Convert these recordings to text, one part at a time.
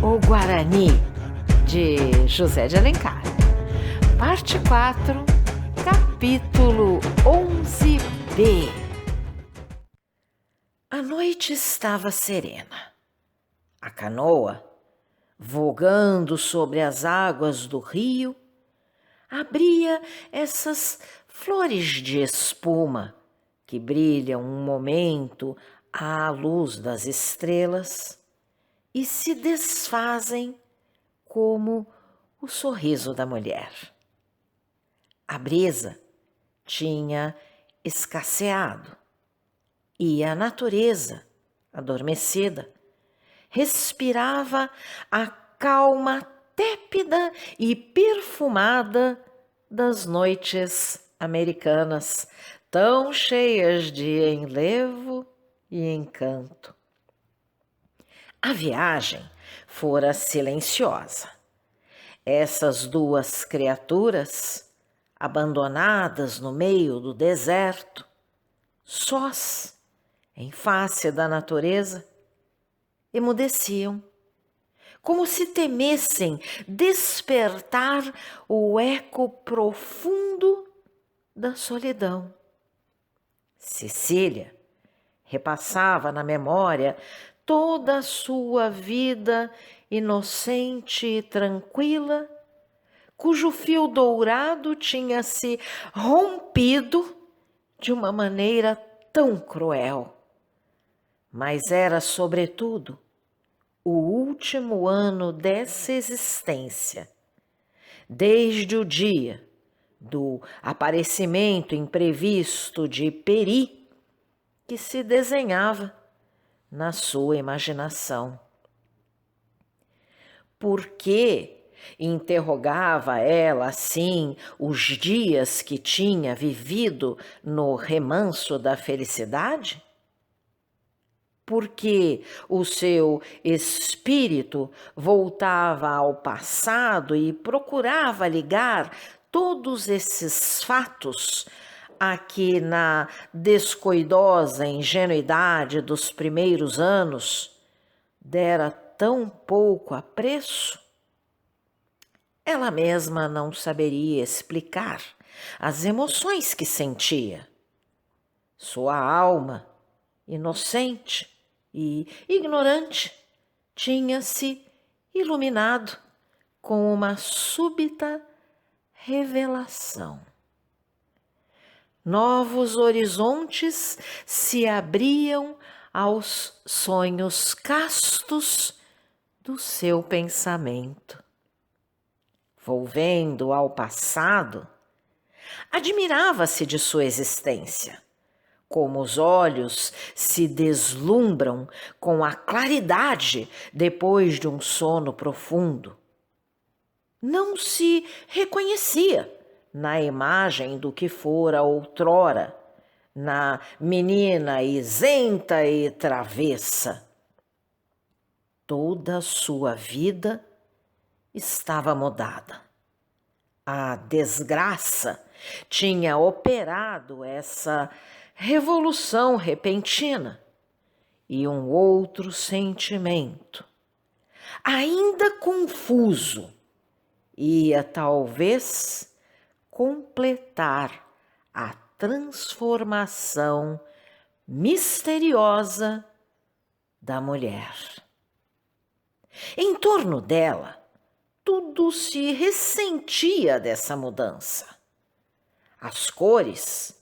O Guarani, de José de Alencar. Parte 4, capítulo 11b. A noite estava serena. A canoa, vogando sobre as águas do rio, abria essas flores de espuma que brilham um momento à luz das estrelas e se desfazem como o sorriso da mulher. A brisa tinha escasseado e a natureza, adormecida, respirava a calma tépida e perfumada das noites americanas, tão cheias de enlevo e encanto. A viagem fora silenciosa. Essas duas criaturas, abandonadas no meio do deserto, sós, em face da natureza, emudeciam, como se temessem despertar o eco profundo da solidão. Cecília repassava na memória toda a sua vida inocente e tranquila, cujo fio dourado tinha se rompido de uma maneira tão cruel. Mas era, sobretudo, o último ano dessa existência, desde o dia do aparecimento imprevisto de Peri, que se desenhava na sua imaginação. Por que interrogava ela assim os dias que tinha vivido no remanso da felicidade? Porque o seu espírito voltava ao passado e procurava ligar todos esses fatos a que, na descuidosa ingenuidade dos primeiros anos, dera tão pouco apreço? Ela mesma não saberia explicar as emoções que sentia. Sua alma, inocente e ignorante, tinha-se iluminado com uma súbita revelação. Novos horizontes se abriam aos sonhos castos do seu pensamento. Volvendo ao passado, admirava-se de sua existência, como os olhos se deslumbram com a claridade depois de um sono profundo. Não se reconhecia na imagem do que fora outrora, na menina isenta e travessa. Toda a sua vida estava mudada. A desgraça tinha operado essa revolução repentina e um outro sentimento, ainda confuso, ia talvez completar a transformação misteriosa da mulher. Em torno dela, tudo se ressentia dessa mudança. As cores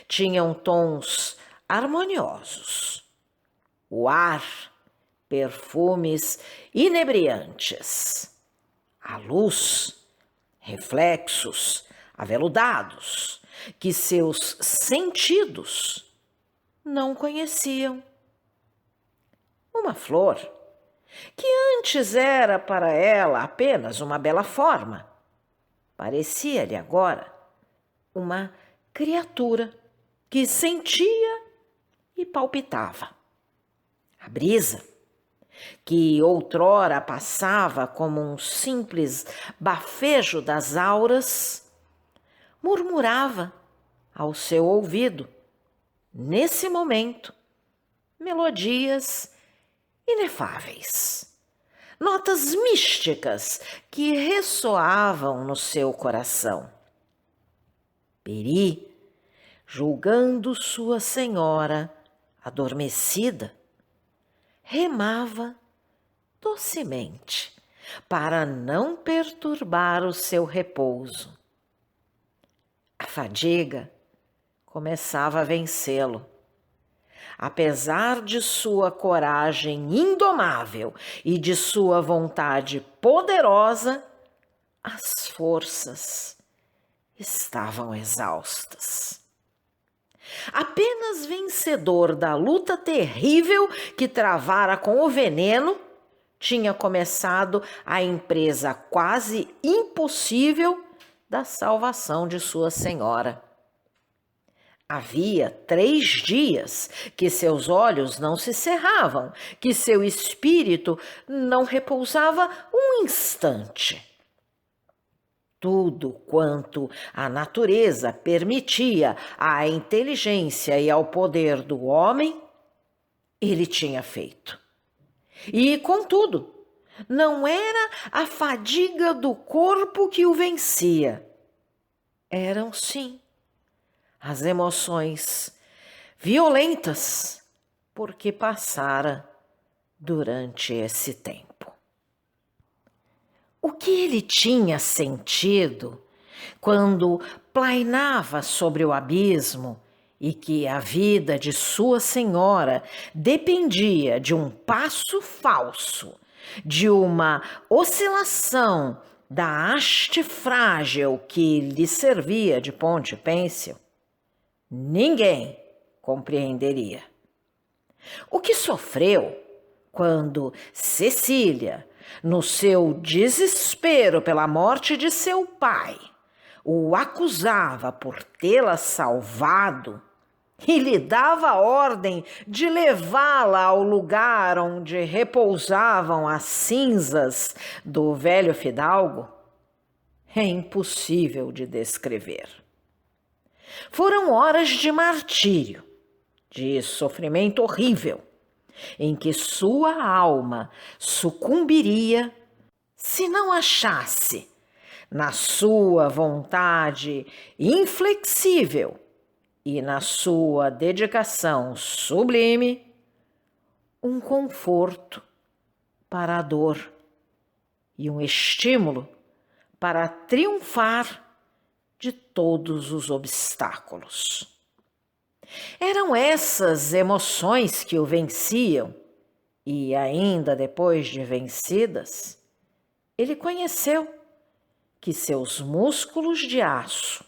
tinham tons harmoniosos, o ar, perfumes inebriantes, a luz, reflexos aveludados que seus sentidos não conheciam. Uma flor que antes era para ela apenas uma bela forma, parecia-lhe agora uma criatura que sentia e palpitava. A brisa, que outrora passava como um simples bafejo das auras, murmurava ao seu ouvido, nesse momento, melodias inefáveis, notas místicas que ressoavam no seu coração. Peri, julgando sua senhora adormecida, remava docemente para não perturbar o seu repouso. A fadiga começava a vencê-lo. Apesar de sua coragem indomável e de sua vontade poderosa, as forças estavam exaustas. Apenas vencedor da luta terrível que travara com o veneno, tinha começado a empresa quase impossível da salvação de sua senhora. Havia 3 dias que seus olhos não se cerravam, que seu espírito não repousava um instante. Tudo quanto a natureza permitia à inteligência e ao poder do homem, ele tinha feito. E, contudo, não era a fadiga do corpo que o vencia. Eram, sim, as emoções violentas porque passara durante esse tempo. O que ele tinha sentido quando plainava sobre o abismo e que a vida de sua senhora dependia de um passo falso, de uma oscilação da haste frágil que lhe servia de ponte pêncil, ninguém compreenderia. O que sofreu quando Cecília, no seu desespero pela morte de seu pai, o acusava por tê-la salvado e lhe dava a ordem de levá-la ao lugar onde repousavam as cinzas do velho fidalgo, é impossível de descrever. Foram horas de martírio, de sofrimento horrível, em que sua alma sucumbiria se não achasse, na sua vontade inflexível e na sua dedicação sublime, um conforto para a dor e um estímulo para triunfar de todos os obstáculos. Eram essas emoções que o venciam, e ainda depois de vencidas, ele conheceu que seus músculos de aço,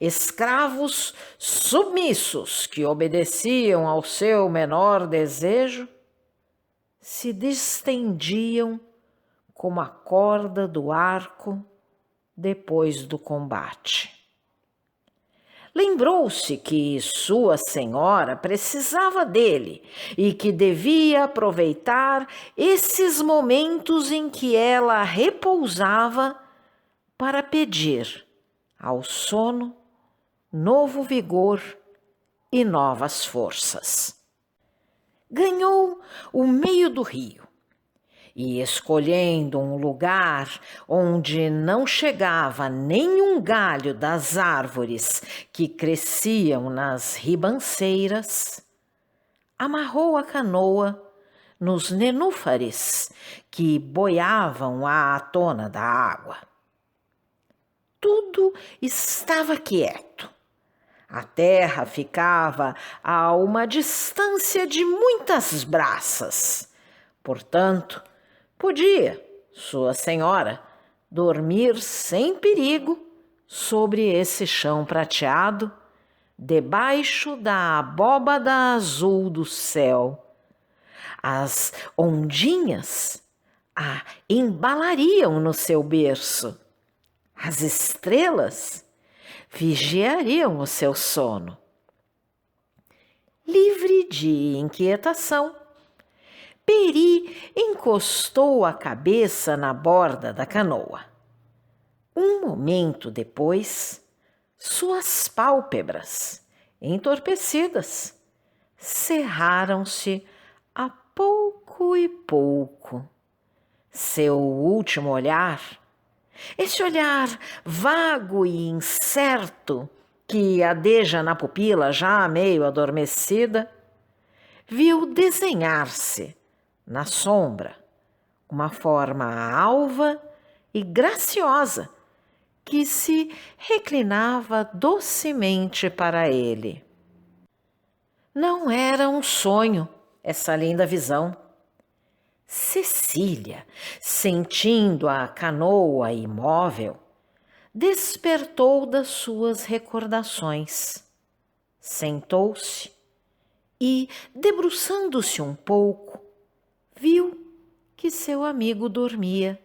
escravos submissos que obedeciam ao seu menor desejo, se distendiam como a corda do arco depois do combate. Lembrou-se que sua senhora precisava dele e que devia aproveitar esses momentos em que ela repousava para pedir ao sono novo vigor e novas forças. Ganhou o meio do rio e, escolhendo um lugar onde não chegava nenhum galho das árvores que cresciam nas ribanceiras, amarrou a canoa nos nenúfares que boiavam à tona da água. Tudo estava quieto. A terra ficava a uma distância de muitas braças. Portanto, podia, sua senhora, dormir sem perigo sobre esse chão prateado, debaixo da abóbada azul do céu. As ondinhas a embalariam no seu berço. As estrelas vigiariam o seu sono. Livre de inquietação, Peri encostou a cabeça na borda da canoa. Um momento depois, suas pálpebras, entorpecidas, cerraram-se a pouco e pouco, Seu último olhar, esse olhar vago e incerto que adeja na pupila já meio adormecida, viu desenhar-se na sombra uma forma alva e graciosa que se reclinava docemente para ele. Não era um sonho essa linda visão. Cecília, sentindo a canoa imóvel, despertou das suas recordações. Sentou-se e, debruçando-se um pouco, viu que seu amigo dormia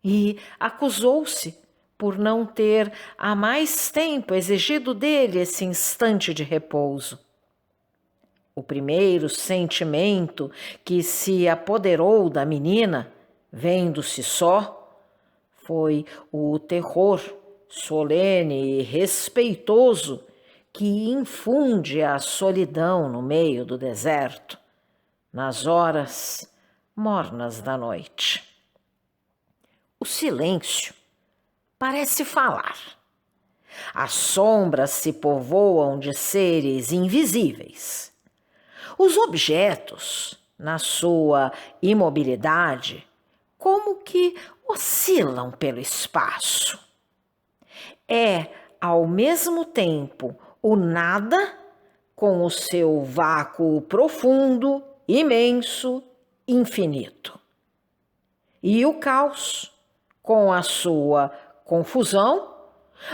e acusou-se por não ter há mais tempo exigido dele esse instante de repouso. O primeiro sentimento que se apoderou da menina, vendo-se só, foi o terror solene e respeitoso que infunde a solidão no meio do deserto, nas horas mornas da noite. O silêncio parece falar. As sombras se povoam de seres invisíveis. Os objetos, na sua imobilidade, como que oscilam pelo espaço. É, ao mesmo tempo, o nada com o seu vácuo profundo, imenso, infinito. E o caos com a sua confusão,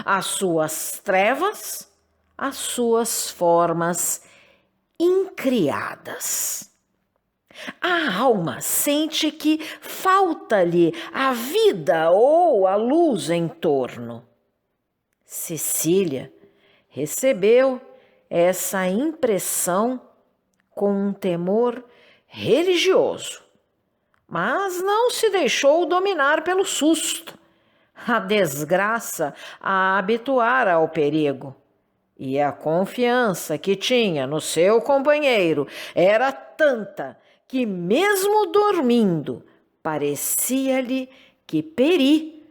as suas trevas, as suas formas incriadas. A alma sente que falta-lhe a vida ou a luz em torno. Cecília recebeu essa impressão com um temor religioso, mas não se deixou dominar pelo susto. A desgraça a habituara ao perigo. E a confiança que tinha no seu companheiro era tanta que, mesmo dormindo, parecia-lhe que Peri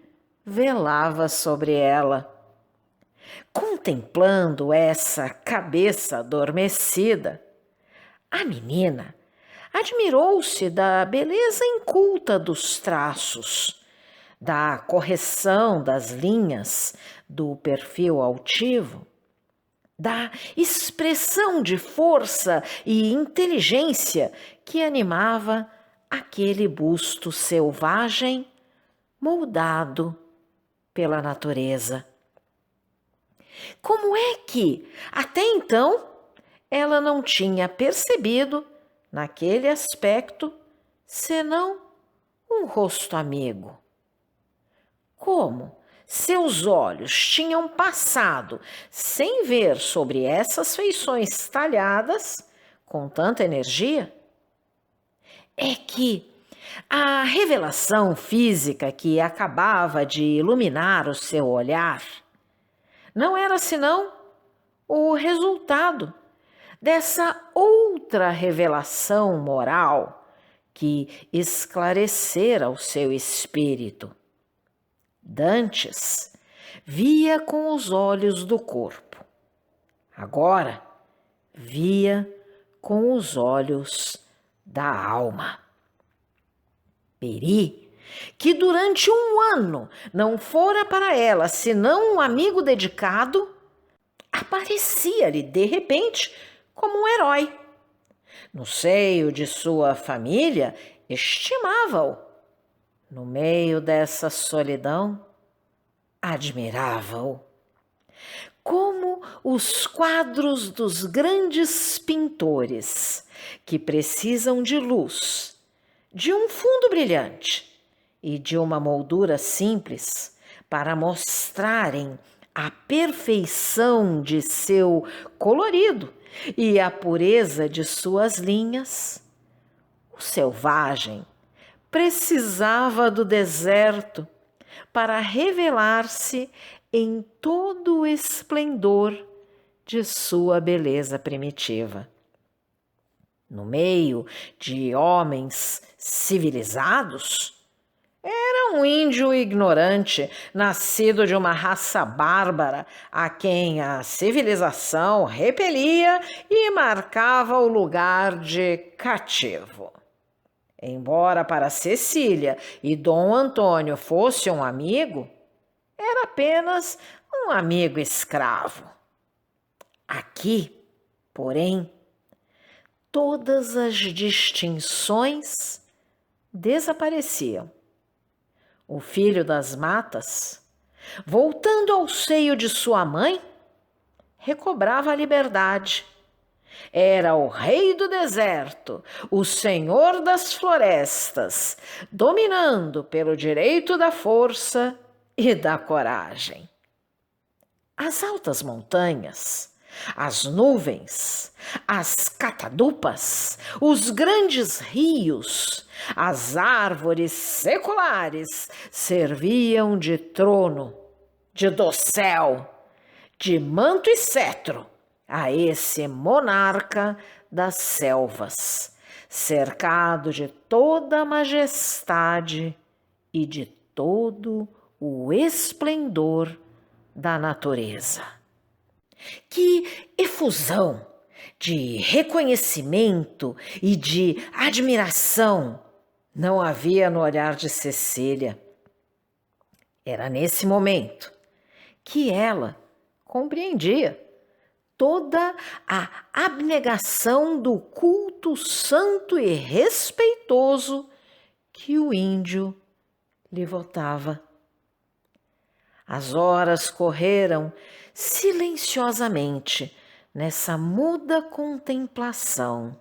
velava sobre ela. Contemplando essa cabeça adormecida, a menina admirou-se da beleza inculta dos traços, da correção das linhas do perfil altivo, da expressão de força e inteligência que animava aquele busto selvagem moldado pela natureza. Como é que, até então, ela não tinha percebido, naquele aspecto, senão um rosto amigo? Como seus olhos tinham passado sem ver sobre essas feições talhadas com tanta energia? É que a revelação física que acabava de iluminar o seu olhar não era senão o resultado dessa outra revelação moral que esclarecera o seu espírito. Dantes via com os olhos do corpo. Agora via com os olhos da alma. Peri, que durante um ano não fora para ela senão um amigo dedicado, aparecia-lhe de repente como um herói. No seio de sua família, estimava-o. No meio dessa solidão, admirava-o. Como os quadros dos grandes pintores, que precisam de luz, de um fundo brilhante e de uma moldura simples para mostrarem a perfeição de seu colorido e a pureza de suas linhas, o selvagem precisava do deserto para revelar-se em todo o esplendor de sua beleza primitiva. No meio de homens civilizados, um índio ignorante, nascido de uma raça bárbara, a quem a civilização repelia e marcava o lugar de cativo. Embora para Cecília e Dom Antônio fosse um amigo, era apenas um amigo escravo. Aqui, porém, todas as distinções desapareciam. O filho das matas, voltando ao seio de sua mãe, recobrava a liberdade. Era o rei do deserto, o senhor das florestas, dominando pelo direito da força e da coragem. As altas montanhas, as nuvens, as catadupas, os grandes rios, as árvores seculares serviam de trono, de dossel, de manto e cetro a esse monarca das selvas, cercado de toda a majestade e de todo o esplendor da natureza. Que efusão de reconhecimento e de admiração não havia no olhar de Cecília. Era nesse momento que ela compreendia toda a abnegação do culto santo e respeitoso que o índio lhe votava. As horas correram silenciosamente nessa muda contemplação.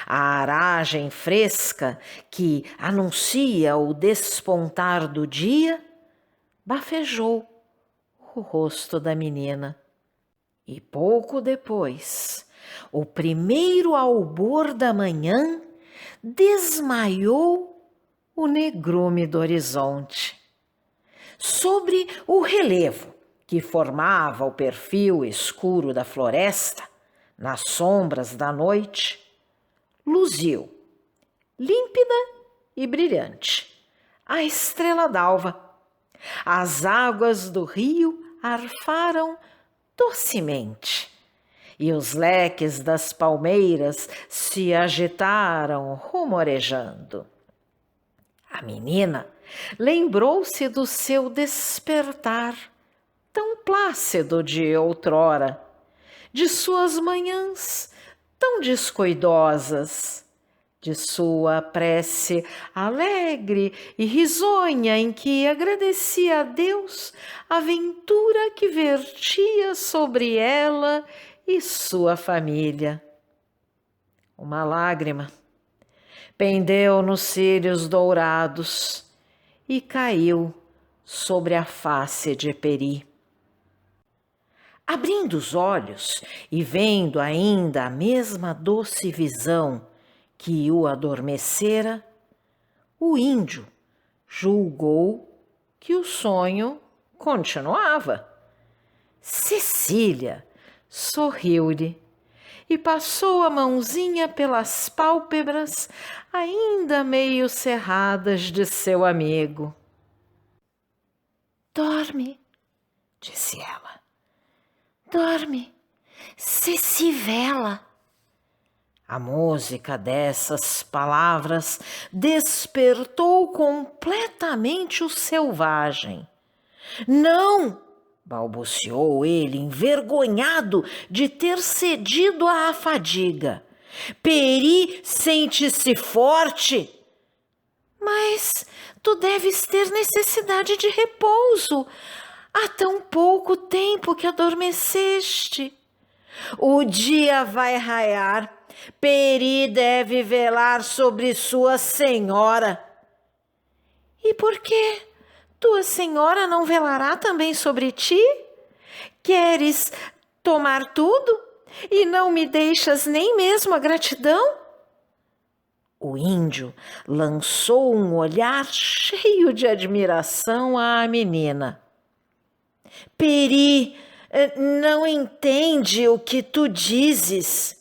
A aragem fresca que anuncia o despontar do dia bafejou o rosto da menina. E pouco depois, o primeiro albor da manhã desmaiou o negrume do horizonte. Sobre o relevo que formava o perfil escuro da floresta, nas sombras da noite, luziu, límpida e brilhante, a estrela d'alva. As águas do rio arfaram docemente, e os leques das palmeiras se agitaram rumorejando. A menina lembrou-se do seu despertar, tão plácido de outrora, de suas manhãs tão descuidosas, de sua prece alegre e risonha em que agradecia a Deus a ventura que vertia sobre ela e sua família. Uma lágrima pendeu nos cílios dourados e caiu sobre a face de Peri. Abrindo os olhos e vendo ainda a mesma doce visão que o adormecera, o índio julgou que o sonho continuava. Cecília sorriu-lhe e passou a mãozinha pelas pálpebras ainda meio cerradas de seu amigo. Dorme, disse ela. Dorme, Cecivela. A música dessas palavras despertou completamente o selvagem. Não! Balbuciou ele, envergonhado de ter cedido à fadiga. Peri sente-se forte. Mas tu deves ter necessidade de repouso. Há tão pouco tempo que adormeceste. O dia vai raiar. Peri deve velar sobre sua senhora. E por que tua senhora não velará também sobre ti? Queres tomar tudo e não me deixas nem mesmo a gratidão? O índio lançou um olhar cheio de admiração à menina. Peri não entende o que tu dizes.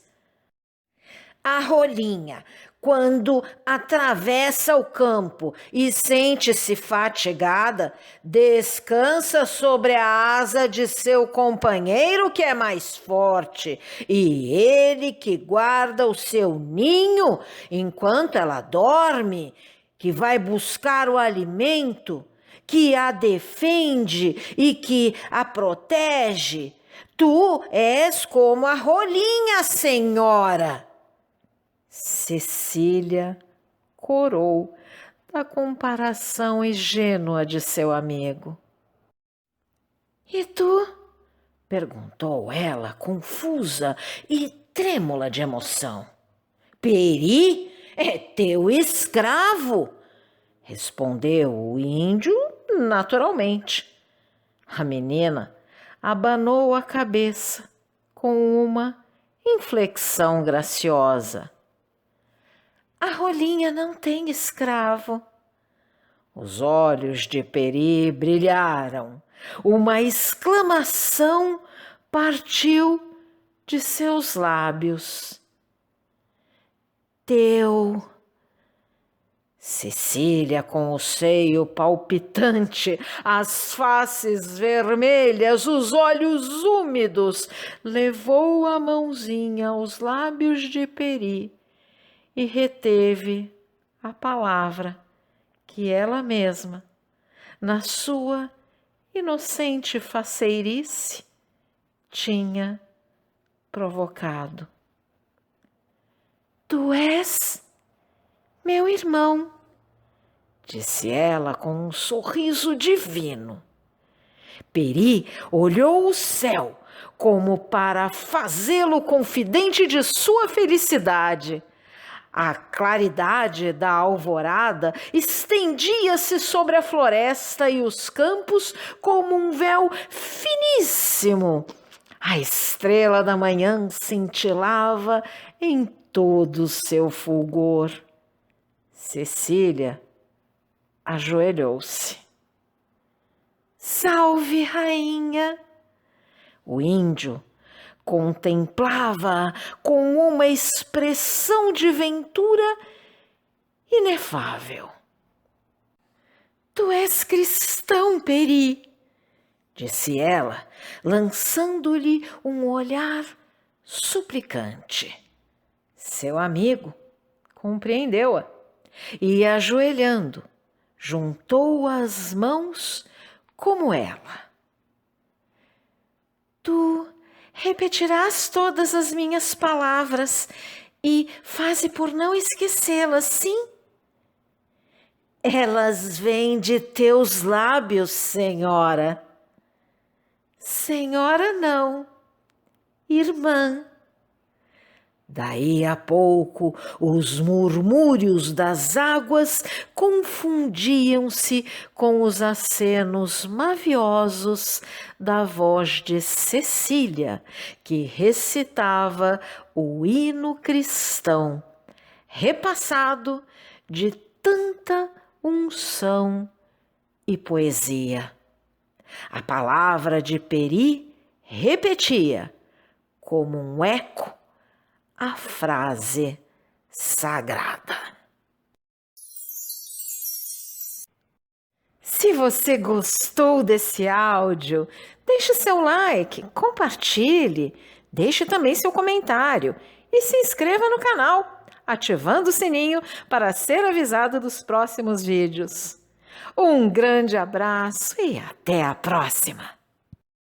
A rolinha Quando atravessa o campo e sente-se fatigada, descansa sobre a asa de seu companheiro que é mais forte, e ele que guarda o seu ninho enquanto ela dorme, que vai buscar o alimento, que a defende e que a protege. Tu és como a rolinha, senhora. Cecília corou da comparação ingênua de seu amigo. E tu? Perguntou ela, confusa e trêmula de emoção. Peri é teu escravo, respondeu o índio naturalmente. A menina abanou a cabeça com uma inflexão graciosa. A rolinha não tem escravo. Os olhos de Peri brilharam. Uma exclamação partiu de seus lábios. Teu. Cecília, com o seio palpitante, as faces vermelhas, os olhos úmidos, levou a mãozinha aos lábios de Peri e reteve a palavra que ela mesma, na sua inocente faceirice, tinha provocado. Tu és meu irmão, disse ela com um sorriso divino. Peri olhou o céu como para fazê-lo confidente de sua felicidade. A claridade da alvorada estendia-se sobre a floresta e os campos como um véu finíssimo. A estrela da manhã cintilava em todo o seu fulgor. Cecília ajoelhou-se. Salve, rainha! O índio contemplava com uma expressão de ventura inefável. Tu és cristão, Peri, disse ela, lançando-lhe um olhar suplicante. Seu amigo compreendeu-a e, ajoelhando, juntou as mãos como ela. Tu repetirás todas as minhas palavras e faze por não esquecê-las, sim? Elas vêm de teus lábios, senhora. Senhora não, irmã. Daí a pouco, os murmúrios das águas confundiam-se com os acenos maviosos da voz de Cecília, que recitava o hino cristão, repassado de tanta unção e poesia. A palavra de Peri repetia, como um eco, a frase sagrada. Se você gostou desse áudio, deixe seu like, compartilhe, deixe também seu comentário e se inscreva no canal, ativando o sininho para ser avisado dos próximos vídeos. Um grande abraço e até a próxima!